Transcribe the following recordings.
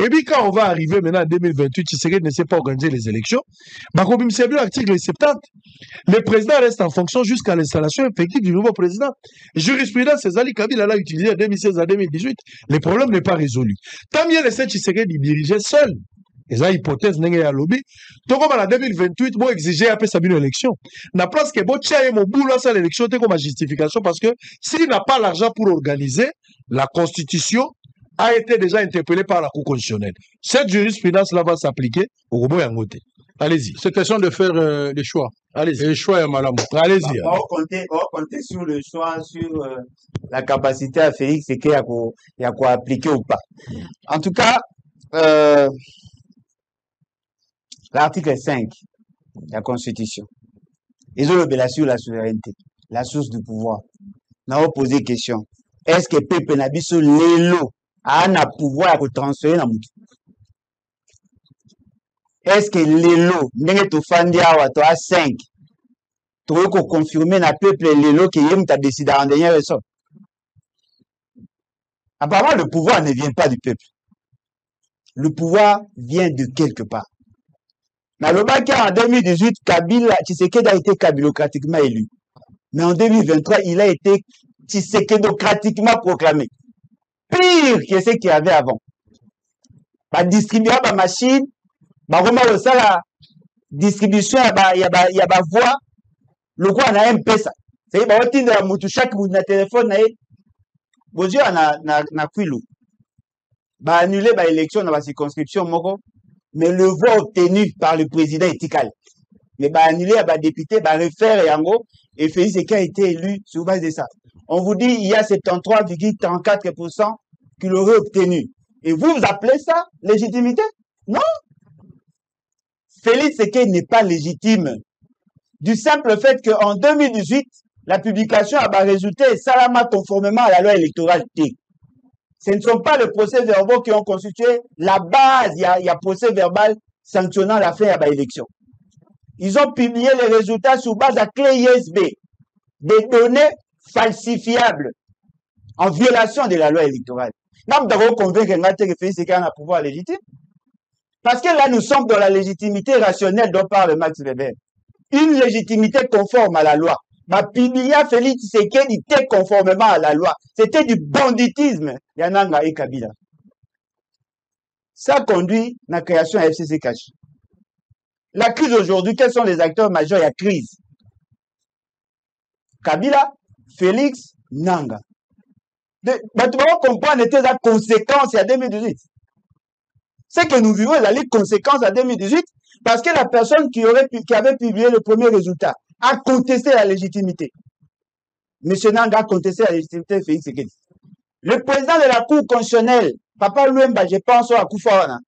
Et puis quand on va arriver maintenant en 2028, Tshisekedi ne sait pas organiser les élections. Bakobi Msebio, article 70, le président reste en fonction jusqu'à l'installation effective du nouveau président. Jurisprudence, César Kabila l'a utilisé en 2016 à 2018. Le problème n'est pas résolu. Tant mieux laisser Tshisekedi diriger seul. Et ça, hypothèse, n'est pas lobby. Donc, comme en 2028, bon, exiger après sa une élection. Na place que bon, tiens, mon boulot, ça, l'élection, c'est comme ma justification parce que s'il n'a pas l'argent pour organiser, la constitution a été déjà interpellée par la Cour constitutionnelle. Cette jurisprudence-là va s'appliquer au robot Yangote. Allez-y. C'est question de faire les choix. Allez-y. Et le choix est malade. Allez-y. On va compter sur le choix, sur la capacité à Félix et qu'il y a quoi appliquer ou pas. En tout cas, l'article 5 de la Constitution, ils ont le sur la souveraineté, la source du pouvoir. Nous avons posé question. Est-ce que Pepe Nabiso Lelo a un pouvoir à transférer dans le Est-ce que Lelo, n'est-ce que tu as 5, tu veux confirmer na peuple Lelo qui a décidé en dernière raison? Apparemment, le pouvoir ne vient pas du peuple. Le pouvoir vient de quelque part. Dans le bac en 2018, Kabila, Tshisekedi a été kabilocratiquement élu. Mais en 2023, il a été tshisekedocratiquement proclamé. Pire que ce qu'il y avait avant. Bah, distribuer ma machine, bah, vraiment, ça, la distribution, il y a voix, le quoi, on a un peu ça. C'est-à-dire, bah, on a un chaque bout de téléphone, bon Dieu, on a quilou. Bah, annuler, bah, élection dans la circonscription, moko. Mais le vote obtenu par le président est égal. Mais bah, annuler, bah, député, bah, refaire et en gros, et Félix Tshisekedi a été élu sur base de ça. On vous dit, il y a 73,34% qu'il aurait obtenu. Et vous appelez ça légitimité? Non. Félix Tshisekedi n'est pas légitime. Du simple fait qu'en 2018, la publication a résulté salamment conformément à la loi électorale T. Ce ne sont pas les procès-verbaux qui ont constitué la base. Il y a procès verbal sanctionnant la fin de l'élection. Ils ont publié les résultats sur base de clé ISB, des données falsifiables en violation de la loi électorale. Nous devons convaincre que Félix Tshisekedi a un pouvoir légitime. Parce que là, nous sommes dans la légitimité rationnelle dont parle Max Weber. Une légitimité conforme à la loi. Ma Pibia Félix Tshisekedi était conformément à la loi. C'était du banditisme. Yananga et Kabila. Ça conduit à la création de FCC Cash. La crise aujourd'hui, quels sont les acteurs majeurs? Il y a crise. Kabila, Félix, Nanga. Tu vas comprendre les conséquences à 2018. C'est que nous vivons les conséquences à 2018 parce que la personne qui avait publié le premier résultat a contesté la légitimité. Monsieur Nanga a contesté la légitimité de Félix Tshisekedi. Le président de la Cour constitutionnelle, Papa Louemba, je pense à Koufawana,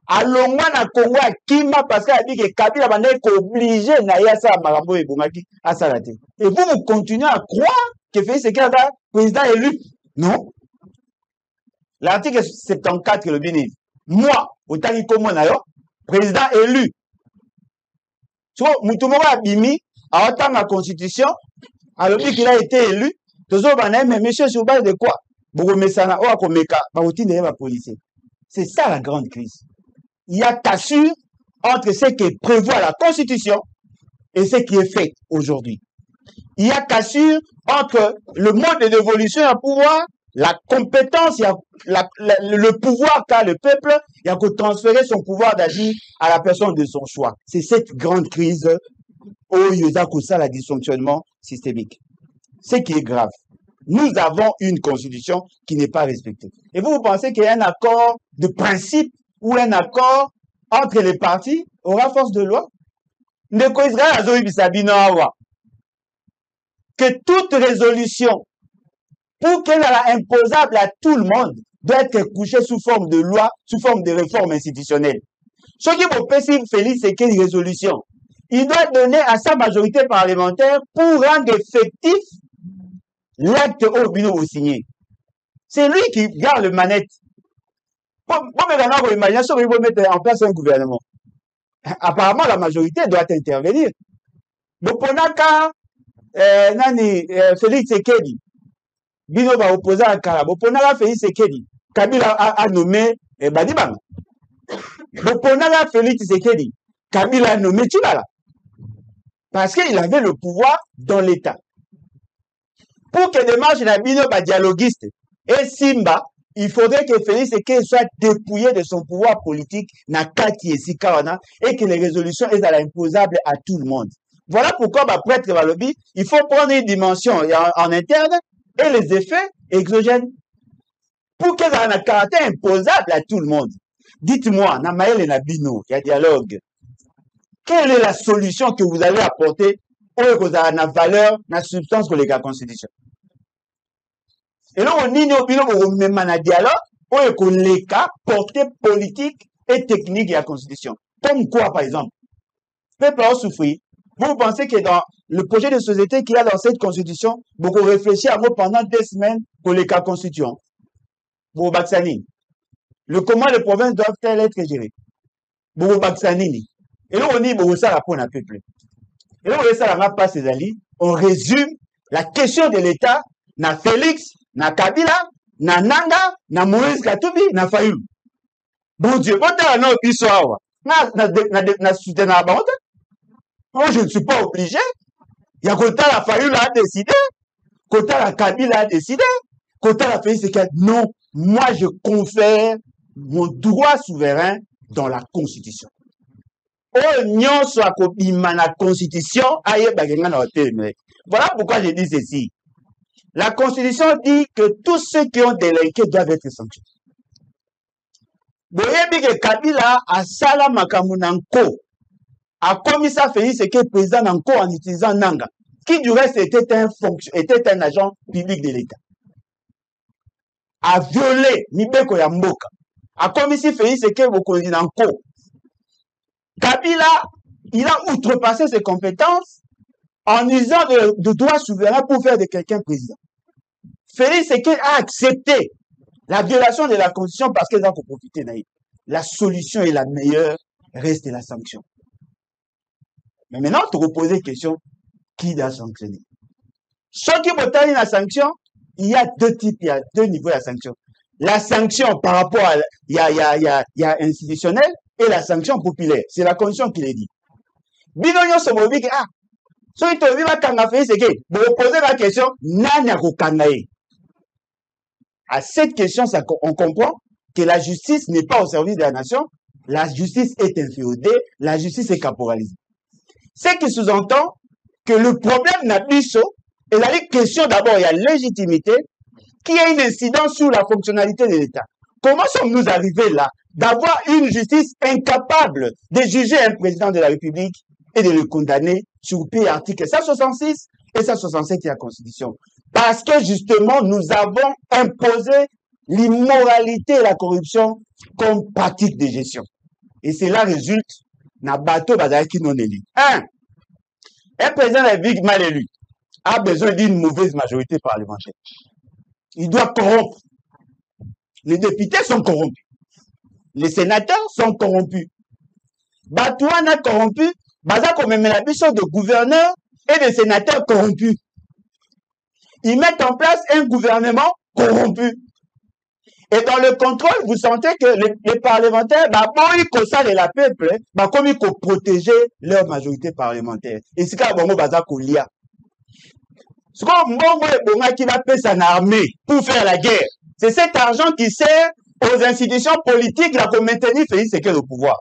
a longwa na Congo à Kima parce qu'il a dit que Kabila est obligé na yasa Marambo et Bongaki à Salate. Et vous continuez à croire que Félix Tshisekedi est président élu? Non. L'article 74 que le bénéfice. Moi, autant que président élu. Soit Moutoumora Abimi, à autant la constitution, alors qu'il a été élu, mais monsieur, sur base de quoi? C'est ça la grande crise. Il y a cassure entre ce qui prévoit la constitution et ce qui est fait aujourd'hui. Il y a cassure entre le mode de dévolution à pouvoir, la compétence, le pouvoir qu'a le peuple, il y a que transférer son pouvoir d'agir à la personne de son choix. C'est cette grande crise où il y a que ça, le dysfonctionnement systémique. Ce qui est grave. Nous avons une constitution qui n'est pas respectée. Et vous pensez qu'il y a un accord de principe ou un accord entre les partis aura force de loi? Que toute résolution, pour qu'elle soit imposable à tout le monde, doit être couchée sous forme de loi, sous forme de réforme institutionnelle. Ce qui vous précise, Félix, c'est quelle résolution? Il doit donner à sa majorité parlementaire pour rendre effectif l'acte au bureau signé. C'est lui qui garde le manette. Bon, maintenant, vous imaginez, il faut mettre en place un gouvernement. Apparemment, la majorité doit intervenir. Donc, pendant Félix Tshisekedi, Bino va opposer à Karabo. Pendant Félix Tshisekedi, Kabila a nommé Badibanga. Donc, on a Félix Tshisekedi, Kabila a nommé Tchibala. Parce qu'il avait le pouvoir dans l'État. Pour que démarche la bino dialoguiste et Simba, il faudrait que Félix Tshisekedi soit dépouillé de son pouvoir politique na kati et Sikawana et que les résolutions soient imposables à tout le monde. Voilà pourquoi prêtre Balobi, il faut prendre une dimension en interne et les effets exogènes pour qu'elle ait un caractère imposable à tout le monde. Dites-moi, na Maël et na Bino, il y a dialogue. Quelle est la solution que vous allez apporter pour que vous ayez la valeur, la substance que les gars constitution? Et là, on dit, on même un dialogue, pour que les cas portée politique et technique de la constitution. Comme quoi, par exemple? Peuple a souffert. Vous pensez que dans le projet de société qu'il y a dans cette constitution, beaucoup réfléchir à vous pendant 2 semaines pour les cas constituants. Pour Baksanini. Comment les provinces doivent-elles être gérées? Pour Baksanini. Et là, on dit, bon, ça, pour un peuple. Et là, on ça, la pas ses alliés. On résume la question de l'État, na Félix, na Kabila, na Nanga, na Moïse Katumbi, na Fayulu. Bon Dieu, bon t'as un autre histoire. Na soutien à la moi, je ne suis pas obligé. Il y a Kota la Fayulu a décidé. Kota la Kabila a décidé. Kota la Félix, c'est que non, moi, je confère mon droit souverain dans la Constitution. La Constitution, voilà pourquoi je dis ceci. La Constitution dit que tous ceux qui ont délinqué doivent être sanctionnés. Boyebi que Kabila a sala makamunanko a commis ça Félix et que président Nanko en utilisant Nanga, qui du reste était un agent public de l'État. A violé Mibeko ya Mboka. A commis ça Félix et que beaucoup Nanko. Kabila, il a outrepassé ses compétences en usant de droits souverains pour faire de quelqu'un président. Félix Tshisekedi a accepté la violation de la Constitution parce qu'il a profité d'elle. La solution est la meilleure, reste la sanction. Mais maintenant, tu reposes la question, qui doit sanctionner? Ceux qui vont la sanction, il y a 2 types, il y a 2 niveaux de la sanction. La sanction par rapport à, il y a institutionnel, et la sanction populaire. C'est la condition qui l'a dit. Binoyo se mobi que, so il te dit, kanga fait, c'est que, vous posez la question, nani ako kangae. À cette question, on comprend que la justice n'est pas au service de la nation, la justice est inféodée, la justice est caporalisée. Ce qui sous-entend que le problème n'a plus chaud, et la question d'abord, il y a légitimité, qui a une incidence sur la fonctionnalité de l'État. Comment sommes-nous arrivés là? D'avoir une justice incapable de juger un président de la République et de le condamner sur le article 166 et 167 de la Constitution. Parce que justement, nous avons imposé l'immoralité et la corruption comme pratique de gestion. Et cela résulte dans bateau qui non élu. Un président de la République mal élu a besoin d'une mauvaise majorité parlementaire. Il doit corrompre. Les députés sont corrompus. Les sénateurs sont corrompus. Batouana corrompu, Baza comme la mission de gouverneurs et de sénateurs corrompus. Ils mettent en place un gouvernement corrompu. Et dans le contrôle, vous sentez que les parlementaires, bon, ils consacrent la peuple, comme ils protéger leur majorité parlementaire. Et c'est quand bon, Baza Koulia. Ce qu'on qui va payer son armée pour faire la guerre. C'est cet argent qui sert aux institutions politiques là, pour maintenir Félix Tshisekedi au pouvoir.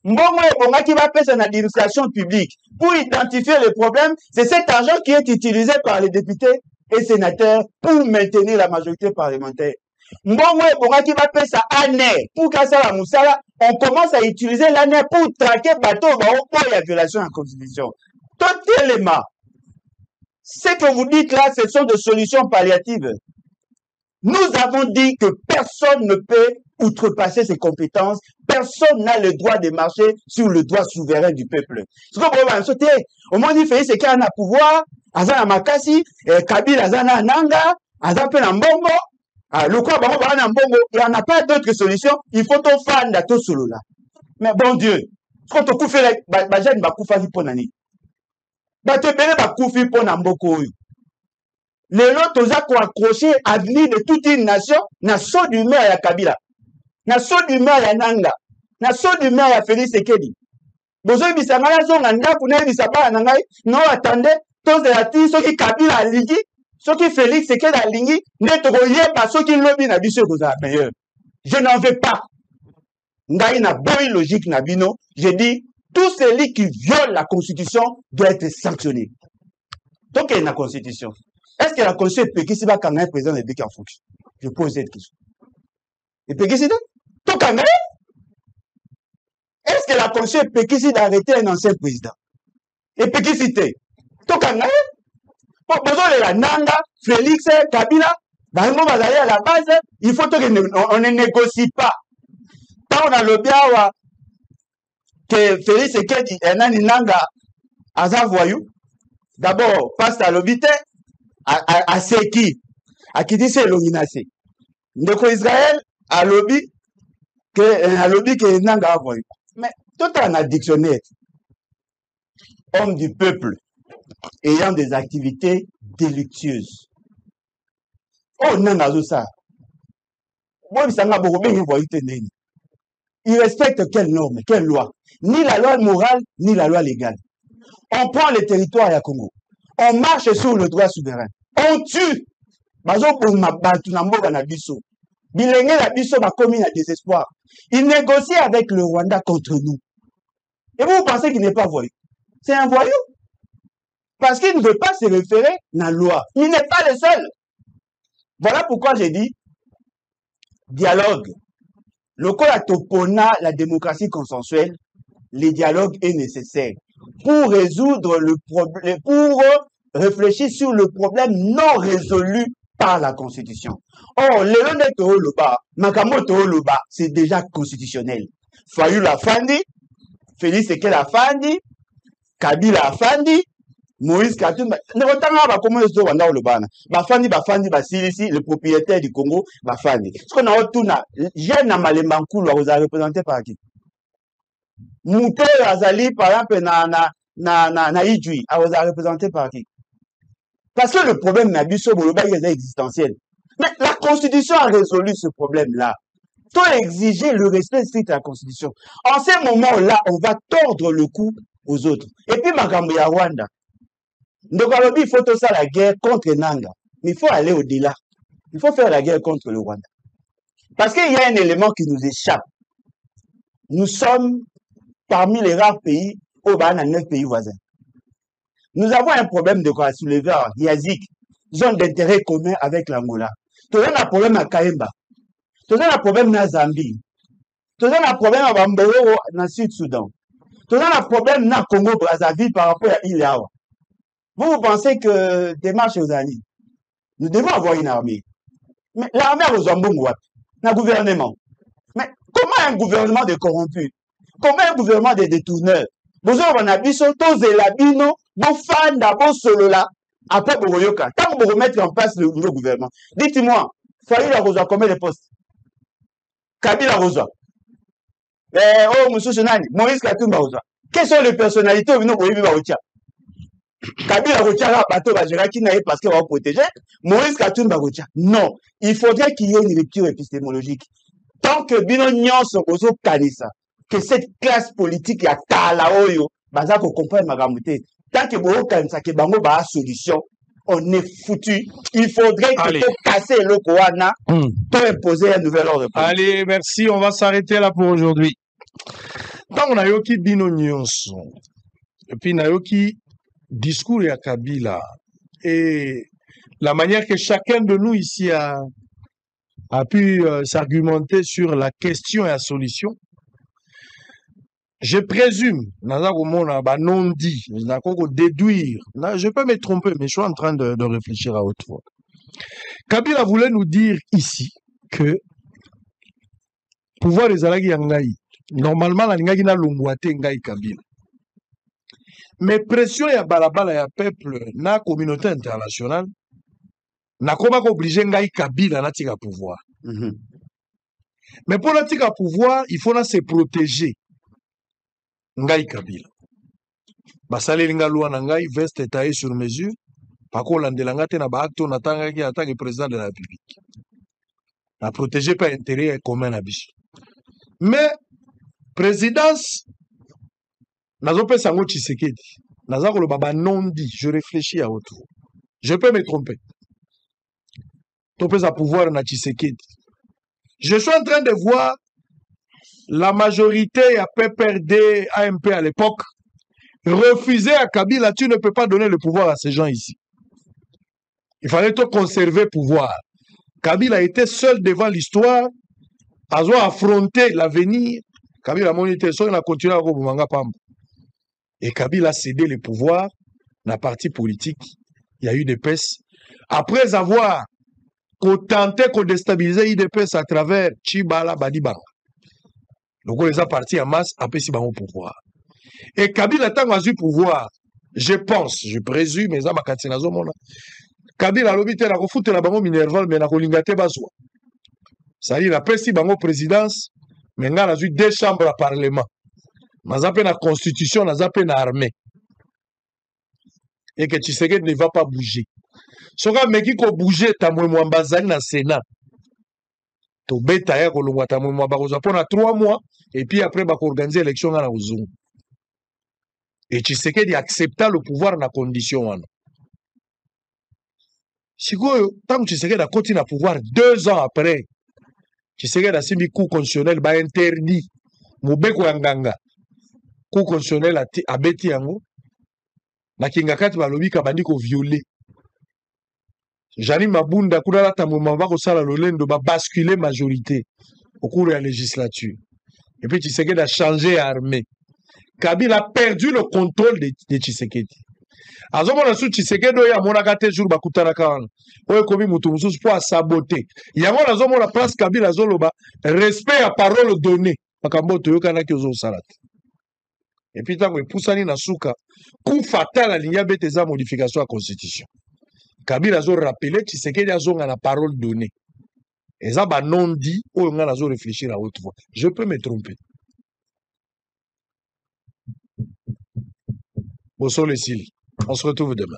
Mbongo Ebonga qui va payer son administration publique pour identifier les problèmes, c'est cet argent qui est utilisé par les députés et sénateurs pour maintenir la majorité parlementaire. Mbongo Ebonga qui va payer sa année pour casser la moussala, on commence à utiliser l'année pour traquer bateau pour la violation de la Constitution. Tout élément. Ce que vous dites là, ce sont des solutions palliatives. Nous avons dit que personne ne peut outrepasser ses compétences, personne n'a le droit de marcher sur le droit souverain du peuple. Ce qu'on peut sauter, au moins il fait c'est qu'il y a un pouvoir, Azana Makasi, Kabila Azana Nanga, Azapena Mbongo, le quoi, il n'y en a pas d'autre solution, il faut ton fan d'Ato Solo là. Mais bon Dieu, quand on coupe la Bajan Bakoufa Ponani, Batebele Bakoufi Ponamboko. Les lots toza ko accroché à l'avenir de toute une nation, na saut d'humeur à Kabila, na saut d'humeur à Nanga, na so du maire ya Félix Sekedi bozoyebisa ngai nazonga ndako nayebisa bana na ngai no attendez tozela ti soki Kabila alingi soki Félix Sekedi alingi nde tokoyeba soki lobi na biso ekozala meilleur. Je n'en veux pas. Ngai na boy logique na bino, je dis tout celui qui viole la constitution doit être sanctionné. Donc il y a une constitution. Est-ce que la constitution peut qui va quand même président de BK en fonction? Je pose cette question. Et peut qui c'est tout quand même? Est-ce que la constitution peut qui d'arrêter un ancien président? Et peut qui citer? Tout quand même? Pour besoin de la Nanga, Félix, Kabila, dans le moment à la base, il faut qu'on ne négocie pas. Quand on a le bien que Félix Sekedi et Nani Nanga Aza voyou, d'abord, passe à l'obité, à Seki, à qui dit c'est l'ominacé. Donc Israël, à lobby, que Nanga voyou. Mais tout en a dictionnaire, homme du peuple, ayant des activités délictueuses. Oh, Nanga Zoussa. Moi, il s'en a beaucoup bien voyou. Il respecte quelle norme, quelle loi? Ni la loi morale, ni la loi légale. On prend le territoire à Congo. On marche sur le droit souverain. On tue. Désespoir. Il négocie avec le Rwanda contre nous. Et vous pensez qu'il n'est pas voyou? C'est un voyou. Parce qu'il ne veut pas se référer à la loi. Il n'est pas le seul. Voilà pourquoi j'ai dit dialogue. Le cas topona la démocratie consensuelle, le dialogue est nécessaire pour résoudre le problème, pour réfléchir sur le problème non résolu par la Constitution. Or, le Loba, c'est déjà constitutionnel. Fayou Afandi, Félix Sekedi Afandi, Kabila Afandi, Moïse Katumbi, le propriétaire du Congo, Bafandi. Ce qu'on a retenu, Jeanne Malembankulu a représenté par qui? Mouté Azali, par exemple, na Idjui, a représenté par qui? Parce que le problème n'a biso boloba est existentiel. Mais la Constitution a résolu ce problème-là. Faut exiger le respect strict de la Constitution. En ces moments-là, on va tordre le cou aux autres. Et puis, Magambo ya Rwanda. Donc, il faut tout ça la guerre contre Nanga. Mais il faut aller au-delà. Il faut faire la guerre contre le Rwanda. Parce qu'il y a un élément qui nous échappe. Nous sommes parmi les rares pays au bas dans 9 pays voisins. Nous avons un problème de quoi soulever à Yazik, zone d'intérêt commun avec l'Angola. Tout le monde a un problème à Kaemba. Tout le monde a un problème à Zambie. Tout le monde a un problème à Bamboro dans le Sud-Soudan. Tout le monde a un problème dans Congo, Brazzaville par rapport à Ileawa. Vous pensez que démarche aux alliés, nous devons avoir une armée. Mais l'armée a besoin d'un gouvernement. Mais comment un gouvernement de corrompus? Comment un gouvernement de détourneurs? Vous avez un abisso, tous les labino, vos fans d'abord solo là, après vous remettre tant que vous remettre en place le nouveau gouvernement. Dites-moi, Faïla Rosa, combien de postes? Kabila Rosa. Oh, monsieur Chenani, Moïse Katumba Rosa. Quelles sont les personnalités où nous pouvons vivre au Tchad? Kabila Routiara bateau Bajera qui n'a parce qu'on va protéger. Moïse Katumba Routiara. Non. Il faudrait qu'il y ait une rupture épistémologique. Tant que Bino Nyon Sokozo Kanisa, que cette classe politique ya Talaoyo, baza ko comprendre Magamute. Tant que Boro Kanisa ke bango ba solution, on est foutu. Il faudrait que tout casser le Koana pour imposer un nouvel ordre. Allez, merci. On va s'arrêter là pour aujourd'hui. Tant on a yoki Bino Nyonso. Et puis Nayoki discours à Kabila et la manière que chacun de nous ici a pu s'argumenter sur la question et la solution. Je présume, non dit, déduire, je peux me tromper, mais je suis en train de réfléchir à autre fois. Kabila voulait nous dire ici que pouvoir des alagi yangai, normalement la ngagi na longwate ngai Kabila. Mais pression ya balabala ya peuple na communauté internationale na koma obligé ngai Kabila na tika pouvoir. Mais pour la tika pouvoir, il faut se protéger. Ngai Kabila. Basale linga loi na ngai veste taillée sur mesure. Pako landelanga te na ba acte na tanga ki attaque président de la République. Na protéger pas intérêt commun na biso. Mais présidence nazopesa yango Tshisekedi naza koloba ba non dit, je réfléchis à autour, je peux me tromper. Topesa pouvoir na Tshisekedi. Je suis en train de voir la majorité à PPRD, AMP à l'époque refuser à Kabila, tu ne peux pas donner le pouvoir à ces gens ici. Il fallait te conserver le pouvoir. Kabila était seul devant l'histoire, a affronté l'avenir. Kabila monité seul, il a continué à Robumanga Pamba. Et Kabila a cédé le pouvoir dans la partie politique. Il y a eu des PES. Après avoir tenté de déstabiliser l'IDPS à travers Chibala Badibanga. Donc on les a partis en masse, après si au pouvoir. Et Kabila tant eu pouvoir, je pense, je présume, mais ça m'a Kabila l'obité la refoute la bango minerval, mais la kolingate bazwa. Ça dit la pesi bango présidence, mais on a eu 2 chambres à parlement. Mais après la constitution, on a une armée. Et que Tshisekedi ne va pas bouger. Soka meki ko bouger ta mwe mbazali na Sénat. To beta ya ko longwa ta mwe mwamba ko 3 mois et puis après ba ko organiser élection na uzungu. Et Tshisekedi accepta le pouvoir na condition wana. Sikoyo tant Tshisekedi a continué à pouvoir 2 ans après. Tshisekedi a simbi coup constitutionnel ba interdit mobeko ya nganga. Coup constitutionnel a beti yango. Na kingakati balobi ka bandi ko violer. Jani Mabunda Koudala Tamouamba Kosala Lolendo va basculer majorité au cours de la législature. Et puis Tshisekedi a changé armée. Kabila a perdu le contrôle de Tshisekedi. Azomona su Tshisekedi ya monakate jour bakutana kana. Oye komi mutumusu pour saboter. Yango azomona place Kabila zoloba respect à parole donnée. Makambo toyokana ki ozo salat. Et puis tango epusani na suka coup fatal alinya beteza modification à constitution. Kabila a rappelé Tshisekedi a la parole donnée. Et ça va non dit, ou on a réfléchir à haute voix. Je peux me tromper. Bonsoir les Sili. On se retrouve demain.